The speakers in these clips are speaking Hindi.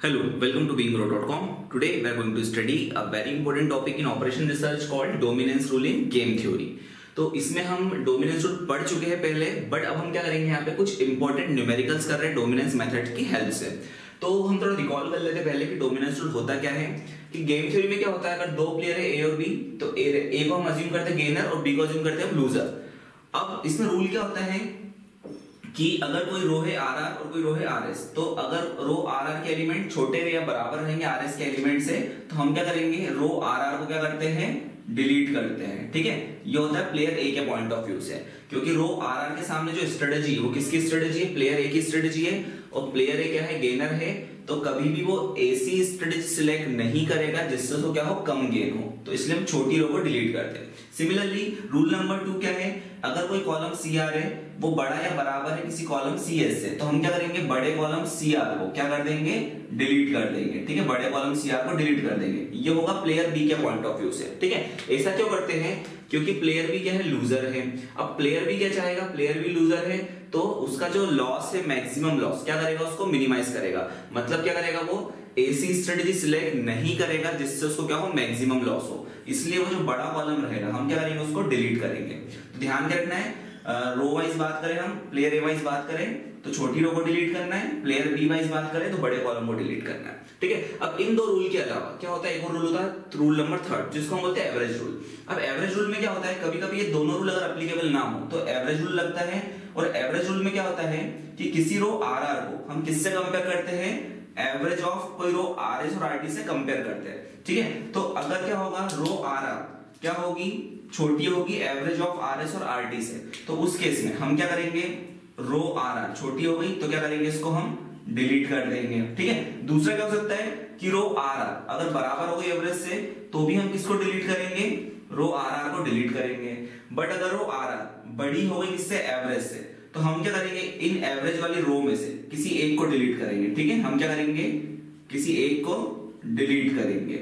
Hello, welcome to beinggrow.com. Today we are going to study a very important topic in operation research called dominance rule in game theory. तो इसमें हम डोमिनेंस रूल पढ़ चुके हैं पहले, बट अब हम क्या करेंगे यहाँ पे कुछ इंपॉर्टेंट न्यूमेरिकल्स कर रहे हैं डोमिनेंस मेथड की हेल्प से। तो हम थोड़ा रिकॉल कर लेते हैं पहले कि डोमिनेंस रूल होता क्या है। कि गेम थ्योरी में क्या होता है, अगर दो प्लेयर है ए और बी, तो ए को हम अज्यूम करते हैं गेनर और बी को अज्यूम करते हैं लूजर। अब इसमें रूल क्या होता है कि अगर कोई रो है आर आर और कोई रो है आर एस, तो अगर रो आर आर के एलिमेंट छोटे या बराबर रहेंगे आर एस के एलिमेंट से, तो हम क्या करेंगे, रो आर आर को क्या करते हैं, डिलीट करते हैं। ठीक है, ये होता है प्लेयर ए के पॉइंट ऑफ व्यू से, क्योंकि रो आर आर के सामने जो स्ट्रेटेजी है वो किसकी स्ट्रेटेजी है, प्लेयर ए की स्ट्रेटेजी है, और प्लेयर ए क्या है, गेनर है। तो कभी भी वो ऐसी स्ट्रेटेजी सिलेक्ट नहीं करेगा जिससे उसको क्या हो, कम गेन हो, तो इसलिए हम छोटी रो को डिलीट करते हैं। सिमिलरली रूल नंबर 2 क्या है, अगर कोई कॉलम सी आर है वो बड़ा या बराबर है किसी कॉलम सी एस से, तो हम क्या करेंगे, बड़े कॉलम सी आर को क्या कर देंगे, डिलीट कर देंगे। ठीक है, बड़े कॉलम सी आर को डिलीट कर देंगे। ये होगा प्लेयर बी के पॉइंट ऑफ व्यू से। ठीक है, ऐसा क्यों करते हैं, क्योंकि प्लेयर बी क्या है, लूजर है। अब प्लेयर बी क्या चाहेगा, प्लेयर बी लूजर है, तो उसका जो लॉस है, मैक्सिमम लॉस, क्या करेगा, उसको मिनिमाइज करेगा। मतलब क्या करेगा, वो ऐसी स्ट्रेटेजी सिलेक्ट नहीं करेगा जिससे उसको क्या हो, मैक्सिमम लॉस हो। इसलिए वो जो बड़ा कॉलम रहेगा हम क्या करेंगे, उसको डिलीट करेंगे। तो ध्यान क्या रखना है, रो वाइज बात करें, हम प्लेयर ए वाइज बात करें तो छोटी रो को डिलीट करना है, प्लेयर बी वाइज बात करें तो बड़े कॉलम को डिलीट करना है। ठीक है, अब इन दो रूल के अलावा क्या होता है, एक और रूल होता है रूल नंबर 3 जिसको हम बोलते हैं एवरेज रूल। अब एवरेज रूल में क्या होता है, कभी कभी ये दोनों रूल अगर एप्लीकेबल ना हो तो एवरेज रूल लगता है। और एवरेज रूल में क्या होता है कि किसी रो आर आर को हम किससे कंपेयर करते हैं, एवरेज ऑफ कोई रो आर एस और आर टी से कंपेयर करते हैं। ठीक है, तो अगर क्या होगा, रो आर आर क्या होगी, छोटी होगी एवरेज ऑफ आर एस और आर टी से, तो उस केस में हम क्या करेंगे, रो आर आर छोटी हो गई तो क्या करेंगे, इसको हम डिलीट कर देंगे। ठीक है, दूसरा क्या हो सकता है कि रो आर आर अगर बराबर हो गई एवरेज से, तो भी हम किसको डिलीट करेंगे, रो आर आर को डिलीट करेंगे। बट अगर रो आर आर बड़ी हो गई किससे, एवरेज से, तो हम क्या करेंगे, इन एवरेज वाली रो में से किसी एक को डिलीट करेंगे। ठीक है, हम क्या करेंगे, किसी एक को डिलीट करेंगे।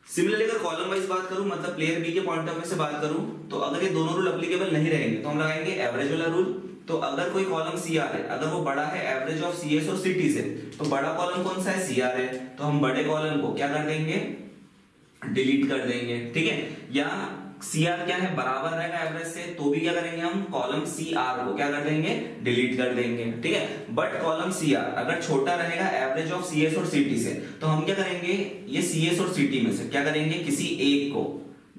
सिमिलरली अगर कॉलम वाइज बात करूं, मतलब प्लेयर बी के पॉइंट ऑफ व्यू से बात करूं, तो अगर ये दोनों रूल एप्लीकेबल नहीं रहेंगे तो हम लगाएंगे एवरेज वाला रूल। तो अगर कोई कॉलम सी आर है, अगर वो बड़ा है एवरेज ऑफ सी एस और सी टी से, तो बड़ा कॉलम कौन सा है, सी आर है, तो हम बड़े कॉलम को क्या कर देंगे, डिलीट कर देंगे। ठीक है, या सी आर क्या है, बराबर रहेगा एवरेज से, तो भी क्या करेंगे, हम कॉलम सी आर को क्या कर देंगे, डिलीट कर देंगे। ठीक है, बट कॉलम सी आर अगर छोटा रहेगा एवरेज ऑफ सी एस और सी टी से, तो हम क्या करेंगे, ये सी एस और सी टी में से क्या करेंगे, किसी एक को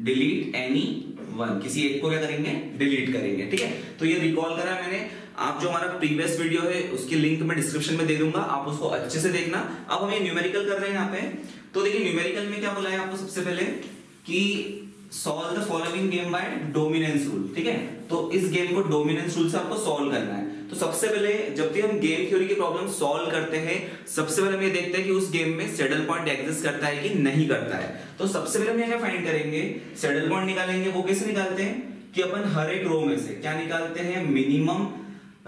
डिलीट, एनी वन, किसी एक को क्या करेंगे, डिलीट करेंगे। ठीक है, तो ये रिकॉल करा मैंने। आप जो हमारा प्रीवियस वीडियो है उसकी लिंक मैं डिस्क्रिप्शन में दे दूंगा, आप उसको अच्छे से देखना। अब हम ये न्यूमेरिकल कर रहे हैं यहाँ पे, तो देखिए न्यूमेरिकल में क्या बोला है आपको, सबसे पहले कि solve the following game by dominance rule. ठीक है, तो इस गेम को डोमिनेंस रूल से आपको सॉल्व करना है। तो सबसे पहले जब भी हम गेम थ्योरी की प्रॉब्लम सॉल्व करते हैं, सबसे पहले हम ये देखते हैं कि उस गेम में सैडल पॉइंट एग्जिस्ट करता है कि नहीं करता है। तो सबसे पहले हम क्या फाइंड करेंगे, सैडल पॉइंट निकालेंगे। वो कैसे निकालते हैं कि अपन हर एक रो में से क्या निकालते हैं, मिनिमम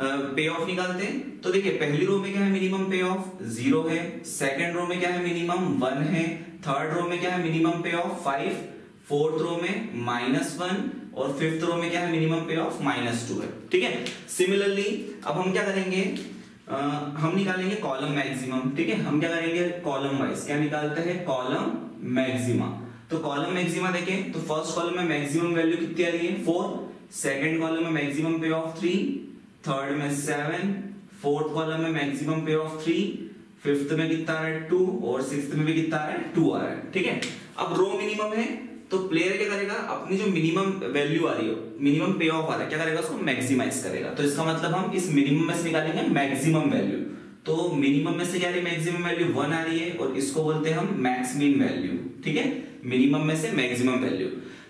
पे ऑफ निकालते हैं। तो देखिए पहली रो में क्या है, मिनिमम पे ऑफ 0 है, सेकंड रो में क्या है, मिनिमम 1 है, थर्ड रो में क्या है, मिनिमम पे ऑफ 5, फोर्थ रो में -1 और फिफ्थ रो में क्या है, मिनिमम पे ऑफ -2 है। ठीक है, सिमिलरली अब हम क्या करेंगे, हम निकालेंगे कॉलम मैक्सिमम। ठीक है, हम क्या करेंगे, कॉलम वाइज क्या निकालते हैं, कॉलम मैक्सिमा। तो कॉलम मैक्सिमा देखें तो फर्स्ट कॉलम में मैक्सिमम वैल्यू कितनी आ रही है, 4, सेकंड कॉलम में मैक्सिमम पे ऑफ 3, थर्ड में 7, फोर्थ कॉलम में मैक्सिमम पे ऑफ 3, फिफ्थ में कितना आ रहा है 2, और सिक्स्थ में भी कितना आ रहा है 2 आ रहा है। ठीक है, अब रो मिनिमम है तो प्लेयर क्या करेगा, अपनी जो मिनिमम वैल्यू आ रही है, मिनिमम पे ऑफ आ रहा है, क्या करेगा, उसको मैक्सिमाइज करेगा। तो इसका मतलब हम इस मिनिमम में से निकालेंगे मैक्सिमम वैल्यू। तो मिनिमम में से क्या आ रही है, मैक्सिमम वैल्यू 1 आ रही है, और इसको बोलते हैं हम मैक्स मीन वैल्यू। ठीक है, मिनिमम में से maximum value.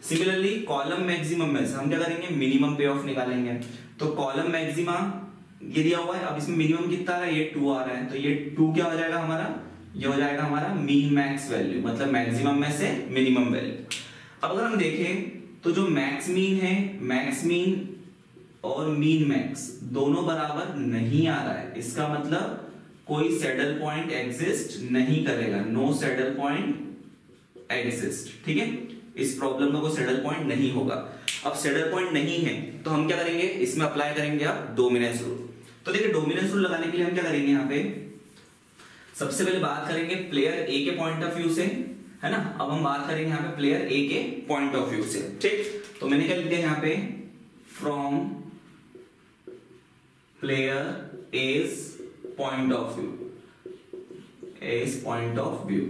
Similarly column maximum में से हम क्या करेंगे, मिनिमम पे ऑफ निकालेंगे। तो कॉलम मैक्सिमा ये दिया हुआ है, अब इसमें मिनिमम कितना आ रहा है, ये 2 आ रहा है, तो ये 2 क्या हो जाएगा हमारा, ये हो जाएगा हमारा मीन मैक्स वैल्यू, मतलब मैक्सिमम में से मिनिमम वैल्यू। अब अगर हम देखें तो जो मैक्स मीन है, मैक्स मीन और मीन मैक्स दोनों बराबर नहीं आ रहा है, इसका मतलब कोई सैडल पॉइंट एग्जिस्ट नहीं करेगा, नो सैडल पॉइंट एग्जिस्ट। ठीक है, इस प्रॉब्लम में कोई सैडल पॉइंट नहीं होगा। अब सैडल पॉइंट नहीं है तो हम क्या करेंगे, इसमें अप्लाई करेंगे आप डोमिनेंस रूल। तो देखिए डोमिनेंस रूल लगाने के लिए हम क्या करेंगे, यहाँ पे सबसे पहले बात करेंगे प्लेयर ए के पॉइंट ऑफ व्यू से, है ना। अब हम बात करेंगे यहाँ पे प्लेयर ए के पॉइंट ऑफ व्यू से, ठीक। तो मैंने क्या लिख दिया यहाँ पे, from player as point of view, as point of view.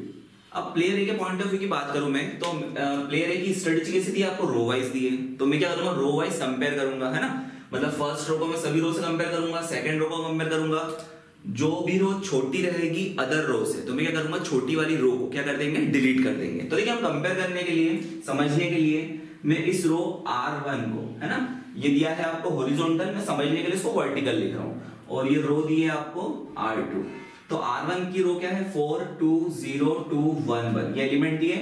अब प्लेयर ए के पॉइंट ऑफ व्यू की बात करूं मैं, तो प्लेयर ए की स्ट्रेटजी कैसी दी, आपको रो वाइज दी है, तो मैं क्या करूंगा, रो वाइज कंपेयर करूंगा, है ना। मतलब फर्स्ट रो को मैं सभी रो से कंपेयर करूंगा, सेकंड रो को कंपेयर करूंगा, जो भी रो छोटी रहेगी अदर रो से, तो मैं क्या करूंगा, छोटी वाली रो को क्या कर देंगे, डिलीट कर देंगे। तो देखिए हम कंपेयर करने के लिए, समझने के लिए मैं इस रो R1 को, है ना, ये दिया है आपको हॉरिजॉन्टल, मैं समझने के लिए इसको वर्टिकल लिख रहा हूं, और ये रो दी है आपको R2। तो R1 की रो क्या है, 4 2 0 2 1 1, ये एलिमेंट दिए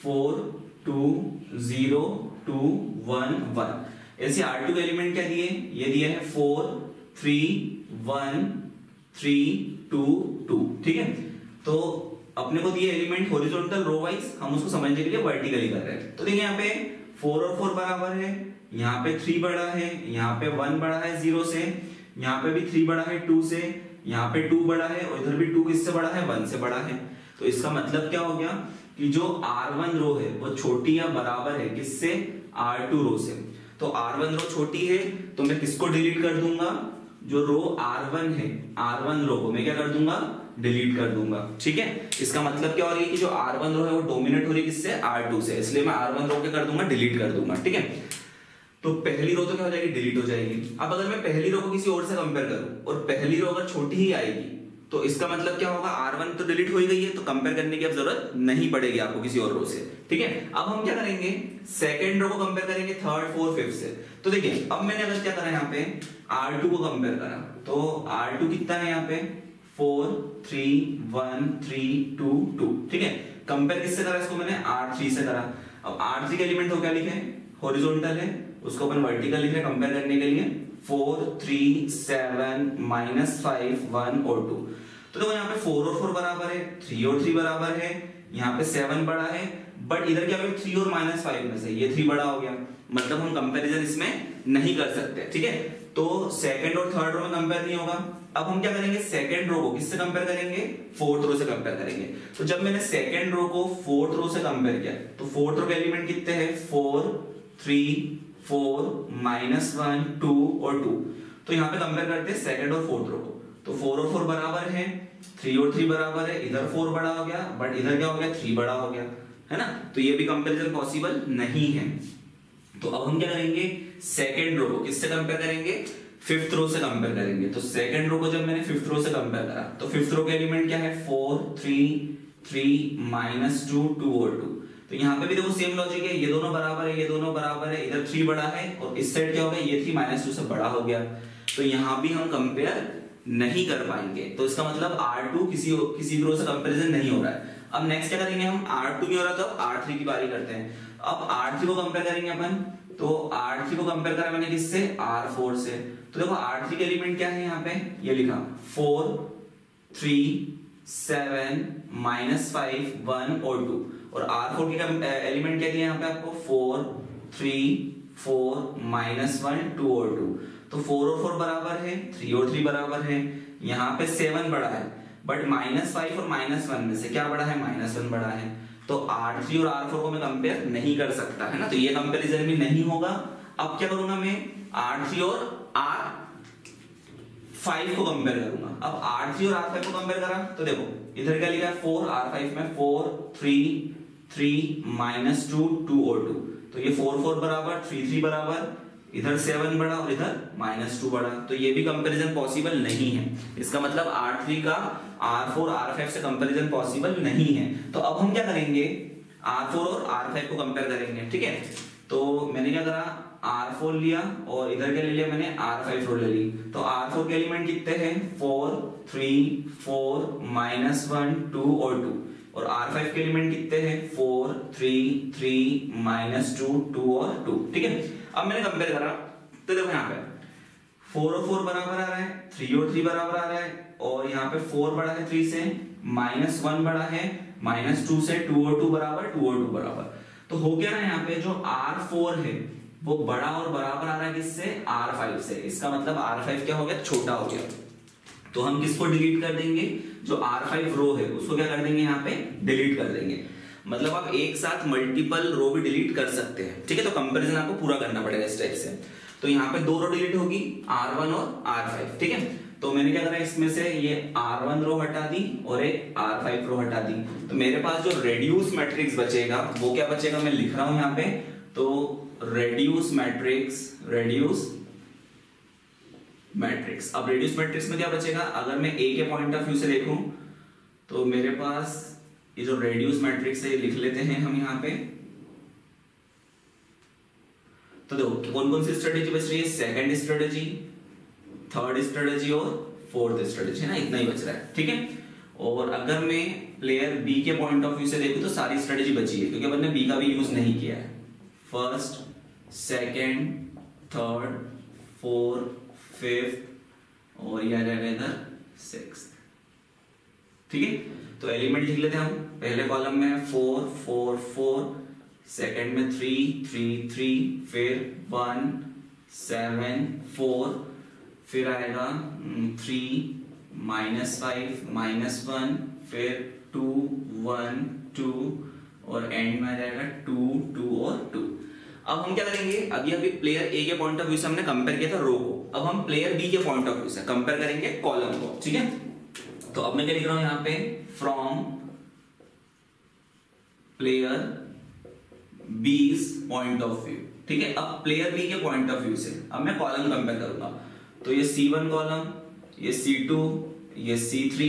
4 2 0 2 1 1। ऐसे R2 के एलिमेंट क्या दिए, ये दिए है 4 3 1 3 2 2, ठीक है। तो अपने को दिए एलिमेंट हॉरिजॉन्टल रो वाइज, हम उसको समझने के लिए वर्टिकली कर रहे हैं। तो देखिए यहाँ पे 4 और 4 बराबर है, यहाँ पे 3 बड़ा है, यहाँ पे 1 बड़ा है 0 से, यहाँ पे भी 3 बड़ा है 2 से, यहाँ पे 2 बड़ा है, और इधर भी 2 किससे बड़ा है, 1 से बड़ा है। तो इसका मतलब क्या हो गया कि जो R1 रो है वो छोटी या बराबर है किससे, R2 रो से। तो R1 रो छोटी है तो मैं किसको डिलीट कर दूंगा, जो रो R1 है, R1 रो को मैं क्या कर दूंगा, डिलीट कर दूंगा, ठीक है। इसका मतलब क्या हो रही है कि जो R1 रो है वो डोमिनेट हो रही है किससे, R2 से, इसलिए मैं R1 रो क्या कर दूंगा, डिलीट कर दूंगा, ठीक है। तो पहली रो तो क्या हो जाएगी, डिलीट हो जाएगी। अब अगर मैं पहली रो को किसी और से कंपेयर करूं और पहली रो अगर छोटी ही आएगी, तो इसका मतलब क्या होगा, R1 तो डिलीट हो ही गई है, तो कंपेयर करने की अब जरूरत नहीं पड़ेगी आपको किसी और रो से, ठीक है। अब हम क्या करेंगे, सेकंड रो को कंपेयर करेंगे थर्ड फोर्थ फिफ्थ से। तो देखिए अब मैंने अगर क्या करा यहाँ पे, R2 को कंपेयर करा, तो R2 कितना है यहाँ पे, 4 3 1 3 2 2, ठीक है। कंपेयर किससे करा इसको मैंने, R3 से करा। अब R3 के एलिमेंट को क्या लिखे, हॉरिजॉन्टल है, उसको अपन वर्टिकल लिख रहे हैं कंपेयर करने के लिए, 4 3 7 -5 1 और 2। तो देखो यहाँ पे 4 और 4 बराबर है, 3 और 3 बराबर है, यहाँ पे 7 बड़ा है, बट इधर क्या हो गया, 3 और -5 में से ये 3 बड़ा हो गया, मतलब हम कंपैरिजन इसमें नहीं कर सकते, ठीक है। तो सेकंड और थर्ड रो में कंपेयर नहीं होगा। अब हम क्या करेंगे, सेकंड रो को किससे कंपेयर करेंगे, फोर्थ रो से कंपेयर करेंगे। तो जब मैंने सेकंड रो को फोर्थ रो से कंपेयर किया, तो फोर्थ रो के एलिमेंट कितने हैं, 4 3 4 -1 2 और 2। तो यहाँ पे कंपेयर करते हैं सेकंड और फोर्थ रो को, तो 4 और 4 बराबर है, 3 और 3 बराबर है, इधर 4 बड़ा हो गया, बट इधर क्या हो गया, 3 बड़ा हो गया, है ना। तो ये भी कंपैरिजन पॉसिबल नहीं है। तो अब हम क्या करेंगे, सेकंड रो को किससे कंपेयर करेंगे, फिफ्थ रो से कंपेयर करेंगे। तो सेकंड रो को जब मैंने फिफ्थ रो से कंपेयर करा, तो फिफ्थ रो के एलिमेंट क्या है, 4 3 3 -2 2 और 2। तो यहाँ पे भी देखो सेम लॉजिक है, ये दोनों बराबर है, ये दोनों बराबर है, इधर 3 बड़ा है, और इस साइड क्या हो गया, ये 3 -2 से बड़ा हो गया। तो यहाँ भी हम कंपेयर नहीं कर पाएंगे। तो इसका मतलब R2 किसी रो से कंपैरिजन नहीं हो रहा है। अब नेक्स्ट क्या करेंगे हम, R2 नहीं हो रहा, तो R3 की बारी करते हैं। अब R3 को कंपेयर करेंगे अपन, तो R3 को कंपेयर करा मैंने किससे, R4 से। तो देखो R3 के एलिमेंट क्या है, यहाँ पे ये लिखा 4 3 7 -5 1 और 2, और R4 के एलिमेंट क्या दिया यहाँ पे आपको, 4 3 4 -1 2 और 2। तो 4 और 4 बराबर है, 3 और 3 बराबर है, यहाँ पे 7 बड़ा है, बट -5 और -1 में से क्या बड़ा है, -1 बड़ा है। तो R3 और R4 को मैं कंपेयर नहीं कर सकता, है ना। तो ये कंपैरिजन भी नहीं होगा। अब क्या करूंगा मैं, R3 और R5 को कंपेयर करूंगा। अब R3 और R5 को कंपेयर करा, तो देखो इधर क्या लिखा है, 4, R5 में 4 3 3 -2 2 और 2। तो ये 4 4 बराबर, 3 3 बराबर, इधर 7 बड़ा और इधर -2 बड़ा। तो ये भी कंपैरिजन पॉसिबल नहीं है। इसका मतलब R3 का R4 R5 से कंपैरिजन पॉसिबल नहीं है। तो अब हम क्या करेंगे, R4 और R5 को कंपेयर करेंगे, ठीक है। तो मैंने क्या करा, R4 लिया और इधर क्या ले लिया मैंने, R5 रो ले ली। तो R4 के एलिमेंट कितने हैं, 4 3 4 -1 2 और 2, और R5 के एलिमेंट कितने हैं, 4 3 3 -2 2 और 2, ठीक है। अब मैंने कंपेयर करा, तो देखो यहाँ पे 4 और 4 बराबर आ रहा है, 3 और 3 बराबर आ रहा है, और यहाँ पे 4 बड़ा है 3 से, -1 बड़ा है, -2 से, 2 और 2 बराबर, 2 और 2 बराबर। तो हो गया ना, यहाँ पे जो R4 है वो बड़ा और बराबर आ रहा है किससे, R5 से। इसका मतलब R5 क्या हो गया, छोटा हो गया। तो हम किसको डिलीट कर देंगे, जो R5 रो है उसको क्या कर देंगे यहाँ पे डिलीट कर देंगे। मतलब आप एक साथ मल्टीपल रो भी डिलीट कर सकते हैं, ठीक है। तो कंपैरिजन आपको पूरा करना पड़ेगा इस टाइप से। तो यहाँ पे 2 रो डिलीट होगी, R1 और R5, ठीक है। तो मैंने क्या करा, इसमें से ये R1 रो हटा दी और एक R5 रो हटा दी। तो मेरे पास जो रेड्यूस मैट्रिक्स बचेगा वो क्या बचेगा, मैं लिख रहा हूं यहाँ पे। तो रेड्यूस मैट्रिक्स, रेड्यूस मैट्रिक्स। अब रेड्यूस मैट्रिक्स में क्या बचेगा, अगर मैं ए के पॉइंट ऑफ व्यू से देखूं तो मेरे पास ये जो रेड्यूस मैट्रिक्स है लिख लेते हैं हम यहाँ पे। तो देखो कौन कौन सी स्ट्रेटेजी बच रही है, सेकंड स्ट्रेटेजी, थर्ड स्ट्रेटेजी और फोर्थ स्ट्रेटेजी, है ना, इतना ही बच रहा है, ठीक है। और अगर मैं प्लेयर बी के पॉइंट ऑफ व्यू से देखूं तो सारी स्ट्रेटेजी बची है, क्योंकि अपन ने बी का भी यूज नहीं किया है। First, second, third, fourth, fifth और ये आ जाएगा इधर सिक्स्थ, ठीक है। तो एलिमेंट लिख लेते हैं हम। पहले कॉलम में 4 4 4, सेकंड में 3 3 3, फिर 1 7 4, फिर आएगा 3 -5 -1, फिर 2 1 2 और एंड में आ जाएगा 2 2 और 2। अब हम क्या करेंगे, अभी प्लेयर ए के पॉइंट ऑफ व्यू से हमने कंपेयर किया था रो को, अब हम प्लेयर बी के पॉइंट ऑफ व्यू से कंपेयर करेंगे कॉलम को, ठीक है। तो अब मैं क्या लिख रहा हूं यहाँ पे, फ्रॉम प्लेयर बीज पॉइंट ऑफ व्यू, ठीक है। अब प्लेयर बी के पॉइंट ऑफ व्यू से अब मैं कॉलम कंपेयर करूंगा। तो ये C1 कॉलम, ये C2, ये C3,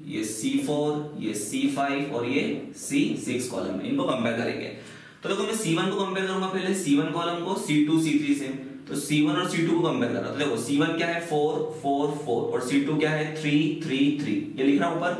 ये C4, ये C5 और ये C6 कॉलम, इनको कंपेयर करेंगे। तो देखो मैं C1 को कंपेयर करूंगा पहले, C1 कॉलम को C2 C3 से। तो C1 और C2 को कंपेयर कर रहा हूं। तो देखो C1 क्या है 4 4 4 और C2 क्या है 3 3 3, ये लिख रहा हूं ऊपर।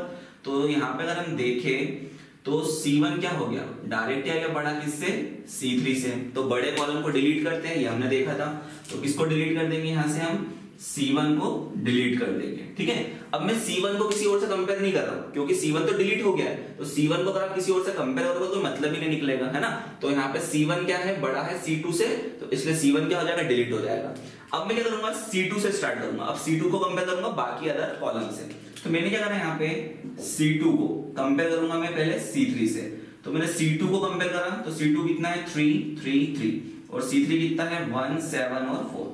तो यहाँ पे अगर हम देखें तो C1 क्या हो गया, डायरेक्ट आ गया बड़ा किससे, C3 से। तो बड़े कॉलम को डिलीट करते हैं, ये हमने देखा था। तो किसको डिलीट कर देंगे, यहाँ से हम C1 को डिलीट कर देंगे, ठीक है। अब मैं C1 को किसी और से कंपेयर नहीं कर रहा हूं, क्योंकि C1 तो डिलीट हो गया है। तो C1 को अगर आप किसी और से कंपेयर करोगे तो मतलब ही नहीं निकलेगा, है ना। तो यहाँ पे C1 क्या है, बड़ा है C2 से, तो इसलिए C1 क्या हो जाएगा, डिलीट हो जाएगा। अब मैं क्या करूंगा, C2 से स्टार्ट करूंगा। अब C2 को कंपेयर करूंगा बाकी अदर कॉलम से। तो मैंने क्या करना है, यहाँ पे C2 को कंपेयर करूंगा मैं पहले C3 से। तो मैंने C2 को कंपेयर करा, तो C2 कितना है 3 3 3 और C3 कितना है 1 7 और 4।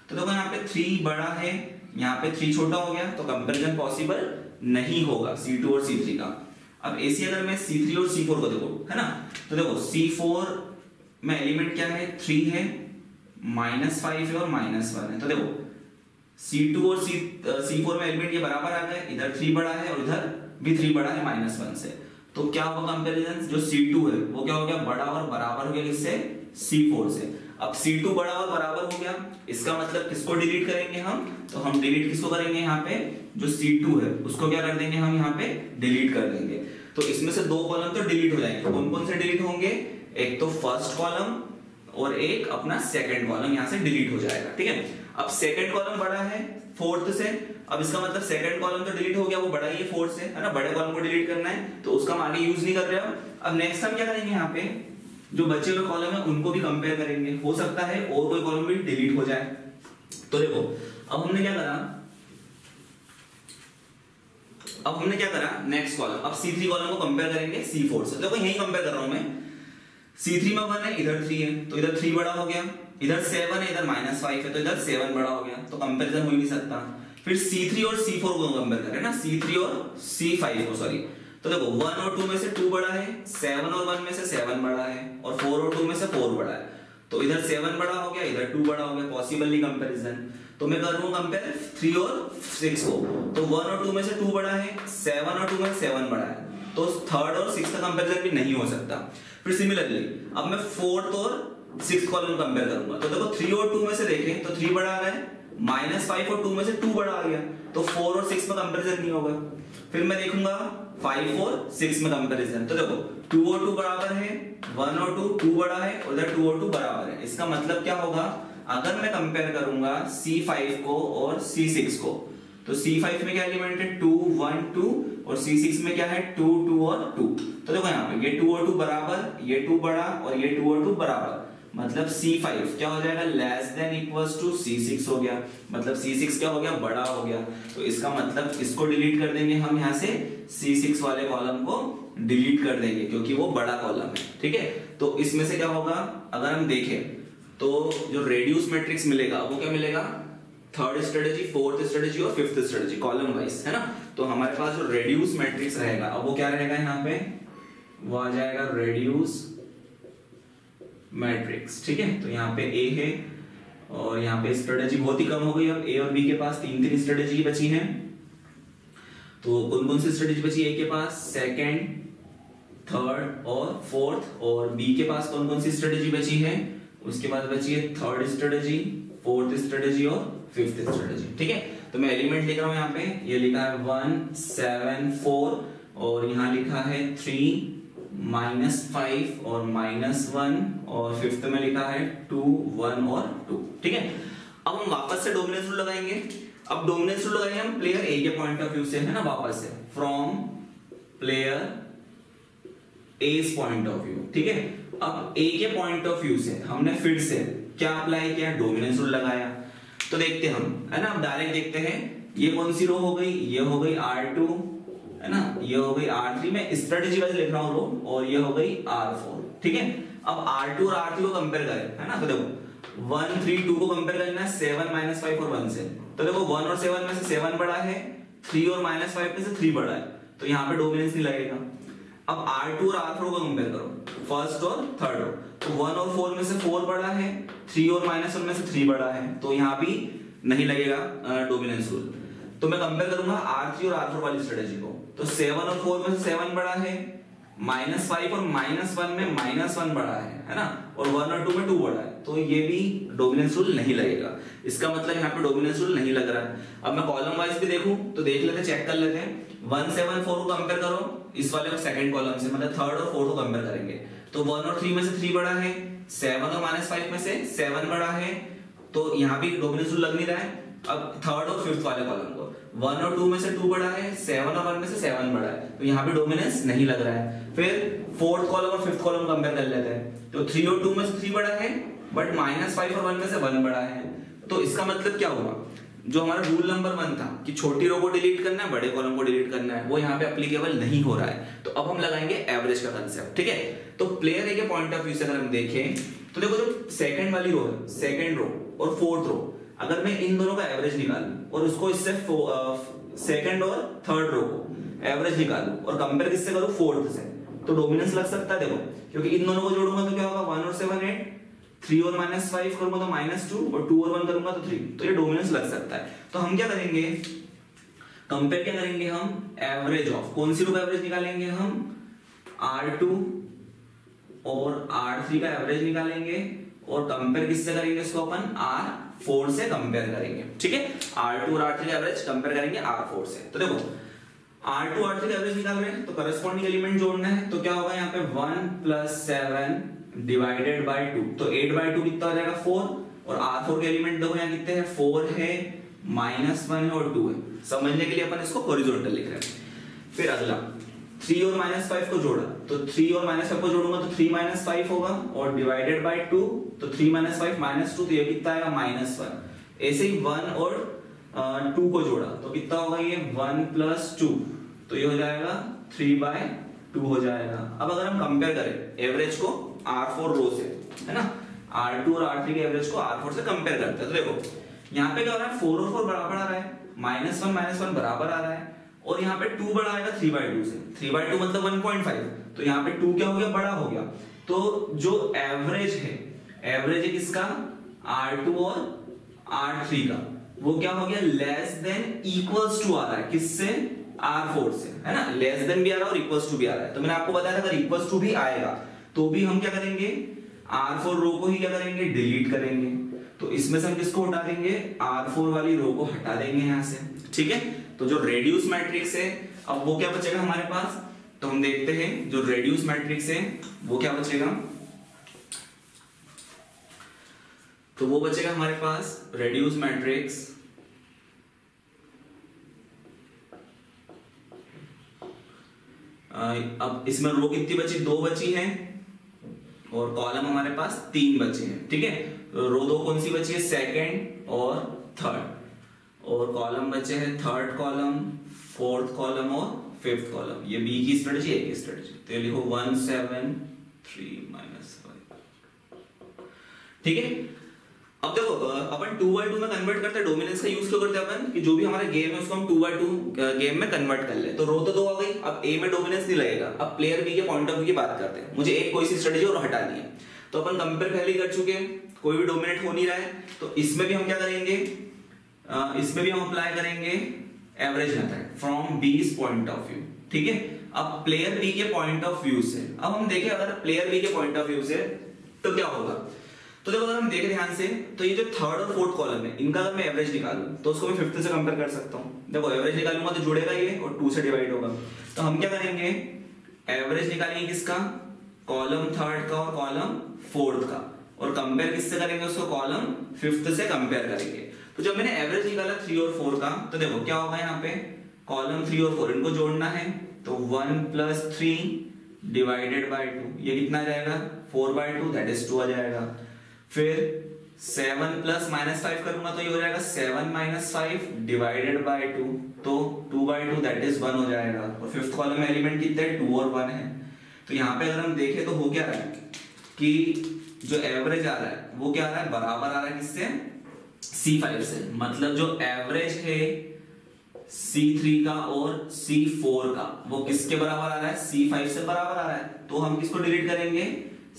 तो देखो यहाँ पे 3 बड़ा है, यहाँ पे 3 छोटा हो गया, तो कंपैरिजन पॉसिबल नहीं होगा C2 और C3 का। अब ऐसे अगर मैं C3 और C4 को देखो, है ना, तो देखो C4 में एलिमेंट क्या है 3 है, -5 है और -1 है। तो देखो C2 और C4 में एलिमेंट ये बराबर आ गए, इधर 3 बड़ा है और इधर भी 3 बड़ा है -1 से। तो क्या होगा कंपैरिजन, जो C2 है वो क्या हो गया, बड़ा और बराबर हो गया किससे, C4 से। अब C2 बड़ा और बराबर हो गया, इसका मतलब किसको डिलीट करेंगे हम, तो हम डिलीट किसको करेंगे, यहाँ पे जो C2 है उसको क्या कर देंगे हम, यहाँ पे डिलीट कर देंगे। तो इसमें से 2 कॉलम तो डिलीट हो जाएंगे। कौन कौन से डिलीट होंगे, एक तो फर्स्ट कॉलम और एक अपना सेकंड कॉलम यहाँ से डिलीट हो जाएगा, ठीक है। अब सेकंड कॉलम बड़ा है फोर्थ से, अब इसका मतलब सेकंड कॉलम तो डिलीट हो गया, वो बड़ा ही है फोर्थ से, है ना। बड़े कॉलम को डिलीट करना है तो उसका हम आगे यूज नहीं कर रहे हो। अब नेक्स्ट हम क्या करेंगे, यहाँ पे जो बचे हुए कॉलम है उनको भी कंपेयर करेंगे, हो सकता है और कोई कॉलम भी डिलीट हो जाए। तो देखो अब हमने क्या करा, नेक्स्ट कॉलम, अब C3 कॉलम को कंपेयर करेंगे C4 से। देखो यही कंपेयर कर रहा हूं मैं, C3 में 1 है, इधर 3 है, तो इधर 3 बड़ा हो गया, इधर 7 है, इधर -5 है, तो इधर 7 बड़ा हो गया, तो कंपैरिजन हो ही नहीं सकता। फिर C3 और C4 को कंपेयर करें ना, C3 और C5 को, सॉरी। तो देखो 1 और 2 में से 2 बड़ा है, 7 और 1 में से 7 बड़ा है और 4 और 2 में से 4 बड़ा है। तो इधर 7 बड़ा हो गया, इधर 2 बड़ा हो गया, पॉसिबल नहीं कंपैरिजन। तो मैं करूंगा कंपेयर 3 और 6 को। तो 1 और 2 में से 2 बड़ा है, 7 और 2 में से 7 बड़ा है, तो थर्ड और 6 का कंपैरिजन भी नहीं हो सकता। फिर सिमिलरली अब मैं 4th और 6th कॉलम कंपेयर करूंगा। तो देखो 3 और 2 में से देखें तो 3 बड़ा आ रहा है, -5 और 2 में से 2 बड़ा आ गया, तो 4 और 6 में कंपैरिजन नहीं होगा। फिर मैं देखूंगा 5 और 6 में कंपैरिजन। तो देखो 2 और 2 बराबर है, 1 और 2 बड़ा है और इधर 2 और 2 बराबर है। इसका मतलब क्या होगा, अगर मैं कंपेयर करूंगा C5 को और C6 को, तो C5 में क्या एलिमेंट है 2 1 2 और C6 में क्या है 2 2 और 2। तो देखो यहाँ पे ये 2 और 2 बराबर, ये 2 बड़ा और ये 2 और 2 बराबर, मतलब C5 क्या हो जाएगा, less than equals to C6 हो गया, मतलब C6 क्या हो गया, बड़ा हो गया। तो इसका मतलब इसको डिलीट कर देंगे हम, यहाँ से C6 वाले कॉलम को डिलीट कर देंगे क्योंकि वो बड़ा कॉलम है, ठीक है। तो इसमें से क्या होगा, अगर हम देखें तो जो रेड्यूस मैट्रिक्स मिलेगा वो क्या मिलेगा, थर्ड स्ट्रेटेजी, फोर्थ स्ट्रेटेजी और फिफ्थ स्ट्रेटेजी कॉलम वाइज, है ना। तो हमारे पास जो रेड्यूस मैट्रिक्स रहेगा, अब वो क्या रहेगा, यहाँ पे वो आ जाएगा रेड्यूस मैट्रिक्स, ठीक है। तो यहाँ पे ए है और यहाँ पे स्ट्रेटेजी बहुत ही कम हो गई, अब ए और बी के पास तीन स्ट्रेटेजी बची हैं। तो कौन कौन सी स्ट्रेटेजी बची, ए के पास सेकंड, थर्ड और फोर्थ, और बी के पास कौन कौन सी स्ट्रेटेजी बची है, उसके बाद बची है थर्ड स्ट्रेटेजी, फोर्थ स्ट्रेटेजी और फिफ्थ स्ट्रेटेजी, ठीक है। तो मैं एलिमेंट लिख रहा हूं, यहाँ पे ये लिखा है 1 7 4 और यहाँ लिखा है 3 -5 और -1 और फिफ्थ में लिखा है 2 1 और 2, ठीक है। अब हम वापस से डोमिनेंस रूल लगाएंगे। अब डोमिनेंस रूल लगाएंगे हम प्लेयर ए के पॉइंट ऑफ व्यू से, है ना, वापस से from player as point of view, ठीक है। अब ए के पॉइंट ऑफ व्यू से हमने फिर से क्या अप्लाई किया, डोमिनेंस रूल लगाया। तो देखते हम, है ना, अब डायरेक्ट देखते हैं ये कौन सी रो हो गई, ये हो गई R2, है ना, ये हो गई R3, मैं स्ट्रेटेजी वाइज लिख रहा हूं रो, और ये हो गई R4, ठीक है। अब R2 और R3 को कंपेयर करें, है ना, तो देखो 1 3 2 को कंपेयर करना है 7 -5 और 1 से। तो देखो 1 और 7 में से 7 बड़ा है, 3 और -5 में से 3 बड़ा है, तो यहाँ पे डोमिनेंस नहीं लगेगा। अब R2 और R4 को कंपेयर करो, फर्स्ट और थर्ड रो, तो 1 और 4 में से 4 बड़ा है, 3 और -1 में से 3 बड़ा है, तो यहाँ भी नहीं लगेगा डोमिनेंस रूल। तो मैं कंपेयर करूंगा R3 और R4 वाली स्ट्रेटेजी को, तो 7 और 4 में से 7 बड़ा है, -5 और -1 में -1 बड़ा है ना, और 1 और 2 में 2 बड़ा है, तो ये भी डोमिनेंस रूल नहीं लगेगा। इसका मतलब यहाँ पे डोमिनेंस रूल नहीं लग रहा है। अब मैं कॉलम वाइज भी देखूं तो देख लेते, चेक कर लेते हैं। 1 7 4 को कंपेयर करो इस वाले को सेकंड कॉलम से, मतलब थर्ड और फोर्थ को कंपेयर करेंगे, तो 1 और 3 में से 3 बड़ा है, 7 और -5 में से 7 बड़ा है, तो यहाँ भी डोमिनेंस रूल लग नहीं रहा है। अब थर्ड और फिफ्थ वाले कॉलम को 1 और 2 में से 2 बड़ा है, 7 और 1 में से 7 बड़ा है, तो यहाँ पे डोमिनेंस नहीं लग रहा है। फिर फोर्थ कॉलम और फिफ्थ कॉलम कंपेयर कर लेते हैं, तो 3 और 2 में से 3 बड़ा है, बट -5 और 1 में से 1 बड़ा है। तो इसका मतलब क्या हुआ, जो हमारा रूल नंबर 1 था कि छोटी रो को डिलीट करना है, बड़े कॉलम को डिलीट करना है, वो यहाँ पे एप्लीकेबल नहीं हो रहा है। तो अब हम लगाएंगे एवरेज का कंसेप्ट, ठीक है। तो प्लेयर ए के पॉइंट ऑफ व्यू से अगर हम देखें तो देखो जो सेकंड वाली रो है, सेकंड रो और फोर्थ रो, अगर मैं इन दोनों का एवरेज निकालूं और उसको इससे सेकंड और थर्ड रो को एवरेज निकालूं और कंपेयर किससे करूं, फोर्थ से, तो डोमिनेंस लग सकता है। देखो क्योंकि इन दोनों को जोड़ूंगा तो क्या होगा, 1 और 7 8, 3 और -5 करूंगा तो -2 और 2 और 1 करूंगा तो 3, तो ये डोमिनेंस लग सकता है। तो हम क्या करेंगे, कंपेयर क्या करेंगे हम, एवरेज ऑफ, कौन सी रो का एवरेज निकालेंगे हम, R2 और R3 का एवरेज निकालेंगे और कंपेयर किससे करेंगे इसको अपन, R4 से कंपेयर करेंगे, ठीक है। R2 और R3 का एवरेज कंपेयर करेंगे R4 से। तो देखो R2 R3 का एवरेज निकाल रहे हैं तो करस्पॉन्डिंग एलिमेंट जोड़ना है, तो क्या होगा यहाँ पे 1 + 7 डिवाइडेड बाय 2, तो 8/2 कितना हो जाएगा 4, और R4 के एलिमेंट देखो यहाँ कितने हैं, 4 है, -1 है और 2 है। समझने के लिए अपन इसको हॉरिजॉन्टल लिख रहे हैं। फिर अगला 3 और -5 को जोड़ा, तो 3 और -5 को जोड़ूंगा तो 3 - 5 होगा, और डिवाइडेड बाय 2, तो 3 - 5 -2, तो ये कितना आएगा -1। ऐसे ही 1 और 2 को जोड़ा तो कितना होगा ये 1 + 2, तो ये हो जाएगा 3/2 हो जाएगा। अब अगर हम कंपेयर करें एवरेज को R4 रो से, है ना, R2 और R3 के एवरेज को R4 से कंपेयर करते हैं, तो देखो यहाँ पे क्या हो रहा है, 4 और 4 बराबर आ रहा है, -1 बराबर आ रहा है, और यहाँ पे 2 बड़ा आएगा 3/2 से, 3/2 मतलब 1.5, तो यहाँ पे 2 क्या हो गया, बड़ा हो गया। तो जो एवरेज है, एवरेज है किसका, R2 और R3 का, वो क्या हो गया, लेस देन इक्वल्स टू आ रहा है, किससे, R4 से, है ना, लेस देन भी आ रहा है और इक्वल्स टू भी आ रहा है। तो मैंने आपको बताया था अगर इक्वल्स टू भी आएगा तो भी हम क्या करेंगे, R4 रो को ही क्या करेंगे, डिलीट करेंगे। तो इसमें से हम किसको हटा देंगे, R4 वाली रो को हटा देंगे यहां से, ठीक है। तो जो रेड्यूस मैट्रिक्स है, अब वो क्या बचेगा हमारे पास, तो हम देखते हैं जो रेड्यूस मैट्रिक्स है वो क्या बचेगा, तो वो बचेगा हमारे पास रेड्यूस मैट्रिक्स अब इसमें रो कितनी बची, 2 बची हैं, और कॉलम हमारे पास 3 बचे हैं, ठीक है। रो 2 कौन सी बची है, सेकंड और थर्ड, और कॉलम बचे हैं थर्ड कॉलम, फोर्थ कॉलम और फिफ्थ कॉलम। ये बी की स्ट्रेटजी, ए की स्ट्रेटजी। तो ये लिखो 1 7 3 -5, ठीक है। अब देखो अपन 2x2 में कन्वर्ट करते हैं, डोमिनेंस का यूज क्यों करते हैं अपन, कि जो भी हमारा गेम है उसको हम 2x2 गेम में कन्वर्ट कर ले। तो रो तो 2 आ गई, अब ए में डोमिनेंस नहीं लगेगा। अब प्लेयर बी के पॉइंट ऑफ व्यू की बात करते हैं, मुझे एक कोई सी स्ट्रेटजी और हटानी है। तो अपन कंपेयर पहले ही कर चुके हैं, कोई भी डोमिनेट हो नहीं रहा है, तो इसमें भी हम क्या करेंगे, इसमें भी हम अप्लाई करेंगे एवरेज मेथड फ्रॉम बीज पॉइंट ऑफ व्यू, ठीक है। अब प्लेयर बी के पॉइंट ऑफ व्यू से अब हम देखें, अगर प्लेयर बी के पॉइंट ऑफ व्यू से तो क्या होगा। तो देखो अगर हम देखें ध्यान से, तो ये जो थर्ड और फोर्थ कॉलम है, इनका अगर मैं एवरेज निकालूं तो उसको मैं फिफ्थ से कंपेयर कर सकता हूं। देखो एवरेज निकालूंगा तो जुड़ेगा ये और 2 से डिवाइड होगा। तो हम क्या करेंगे, एवरेज निकालेंगे किसका, कॉलम थर्ड का और कॉलम फोर्थ का, और कंपेयर किससे करेंगे उसको, कॉलम फिफ्थ से कंपेयर करेंगे। तो जब मैंने एवरेज निकाला 3 और 4 का, तो देखो क्या होगा, यहाँ पे कॉलम 3 और 4 इनको जोड़ना है, तो 1 + 3 डिवाइडेड बाय 2, ये कितना आ जाएगा, 4/2, दैट इज 2 आ जाएगा। फिर 7 + -5 करूंगा तो ये हो जाएगा 7 - 5 डिवाइडेड बाय 2, तो 2/2 दैट इज 1 हो जाएगा। और फिफ्थ कॉलम में एलिमेंट कितने हैं, 2 और 1 है। तो यहाँ पे अगर हम देखें तो हो क्या रहा है कि जो एवरेज आ रहा है वो क्या आ रहा है, बराबर आ रहा है किससे, C5 से। मतलब जो एवरेज है C3 का और C4 का वो किसके बराबर आ रहा है, C5 से बराबर आ रहा है। तो हम किसको डिलीट करेंगे,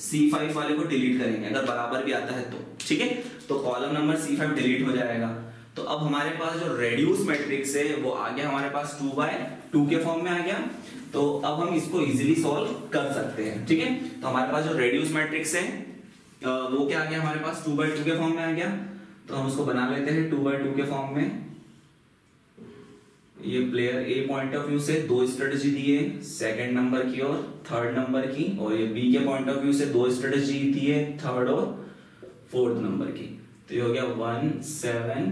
C5 वाले को डिलीट करेंगे, अगर बराबर भी आता है तो, ठीक है। तो कॉलम नंबर C5 डिलीट हो जाएगा। तो अब हमारे पास जो रेड्यूस मैट्रिक्स है वो आ गया हमारे पास 2/2 के फॉर्म में आ गया। तो अब हम इसको इजीली सॉल्व कर सकते हैं, ठीक है। तो हमारे पास जो रेड्यूस मैट्रिक्स है वो क्या आ गया हमारे पास, 2/2 के फॉर्म में आ गया। तो हम उसको बना लेते हैं 2/2 के फॉर्म में। ये player A point of view से 2 स्ट्रेटजी दी है, सेकंड नंबर की और थर्ड नंबर की, और ये बी के पॉइंट ऑफ व्यू से 2 स्ट्रेटजी दी है, थर्ड और फोर्थ नंबर की। तो ये हो गया 1 7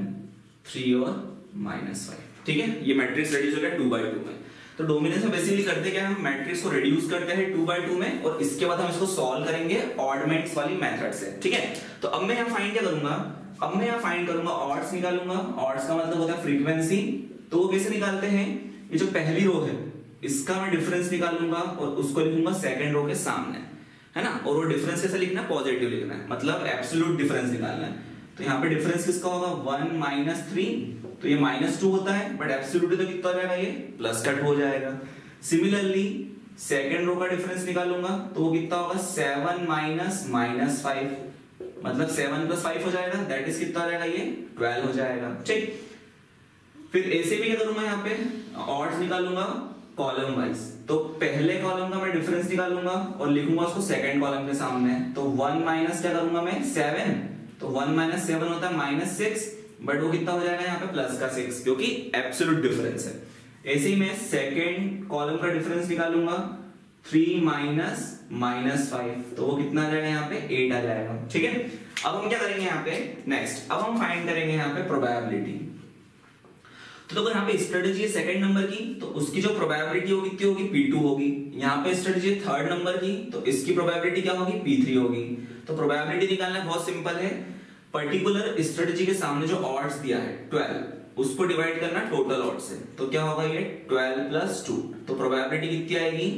3 और -5, ठीक है। ये मैट्रिक्स रेड्यूस हो गया 2/2 में। तो डोमिनेंस में बेसिकली करते क्या, हम मैट्रिक्स को रिड्यूस करते हैं 2/2 में, और इसके बाद हम इसको सॉल्व करेंगे ऑडमेंट्स वाली मेथड से, ठीक है। तो अब मैं यहाँ फाइंड क्या करूंगा, अब मैं यहाँ फाइंड करूंगा ऑड्स निकालूंगा। ऑड्स का मतलब होता है फ्रीक्वेंसी। तो वो कैसे निकालते हैं, ये जो पहली रो है इसका मैं डिफरेंस निकालूंगा और उसको लिखूंगा सेकंड रो के सामने, है ना। और वो डिफरेंस कैसे लिखना है, पॉजिटिव लिखना है, मतलब एब्सोल्यूट डिफरेंस निकालना है। तो यहाँ पे डिफरेंस किसका होगा, 1 - 3, तो ये -2 होता है, बट एब्सोल्यूट तो कितना हो जाएगा, ये प्लस का 2 हो जाएगा। सिमिलरली सेकंड रो का डिफरेंस निकालूंगा तो वो कितना होगा, 7 - -5, मतलब 7 + 5 हो जाएगा, दैट इज कितना हो जाएगा, ये 12 हो जाएगा, ठीक। फिर ऐसे भी क्या करूंगा, यहाँ पे ऑड्स निकालूंगा कॉलम वाइज। तो पहले कॉलम का मैं डिफरेंस निकालूंगा और लिखूंगा उसको सेकंड कॉलम के सामने। तो 1 माइनस क्या करूंगा मैं, 7, तो 1 - 7 होता है -6, बट वो कितना हो जाएगा यहाँ पे प्लस का 6, क्योंकि एब्सोल्यूट डिफरेंस है। ऐसे ही मैं सेकंड कॉलम का डिफरेंस निकालूंगा, 3 - -5, तो वो कितना आ जाएगा यहाँ पे 8 आ जाएगा, ठीक है। अब हम क्या करेंगे यहाँ पे, नेक्स्ट अब हम फाइंड करेंगे यहाँ पे प्रोबेबिलिटी। तो देखो यहाँ पे स्ट्रेटजी है सेकंड नंबर की, तो उसकी जो प्रोबेबिलिटी होगी कितनी होगी, P2 होगी। यहाँ पे स्ट्रेटजी है थर्ड नंबर की, तो इसकी प्रोबेबिलिटी क्या होगी, P3 होगी। तो प्रोबेबिलिटी निकालना बहुत सिंपल है, पर्टिकुलर स्ट्रेटजी के सामने जो ऑड्स दिया है 12, उसको डिवाइड करना टोटल ऑड्स से। तो क्या होगा, ये 12 + 2, तो प्रोबेबिलिटी कितनी आएगी,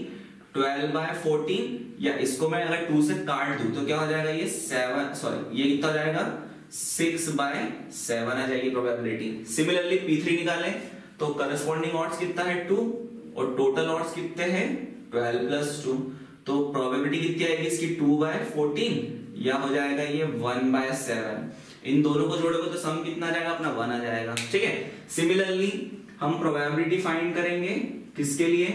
12/14, या इसको मैं अगर 2 से काट दूं तो क्या हो जाएगा, ये 7, सॉरी ये कितना हो जाएगा, 6/7 आ जाएगी प्रोबेबिलिटी। सिमिलरली P3 निकालें तो करस्पॉन्डिंग ऑड्स कितना है, 2, और टोटल ऑड्स कितने हैं, 12 + 2, तो प्रोबेबिलिटी कितनी आएगी इसकी, 2/14, या हो जाएगा ये 1/7। इन दोनों को जोड़ोगे तो सम कितना आ जाएगा, अपना 1 आ जाएगा, ठीक है। सिमिलरली हम प्रोबेबिलिटी फाइंड करेंगे किसके लिए,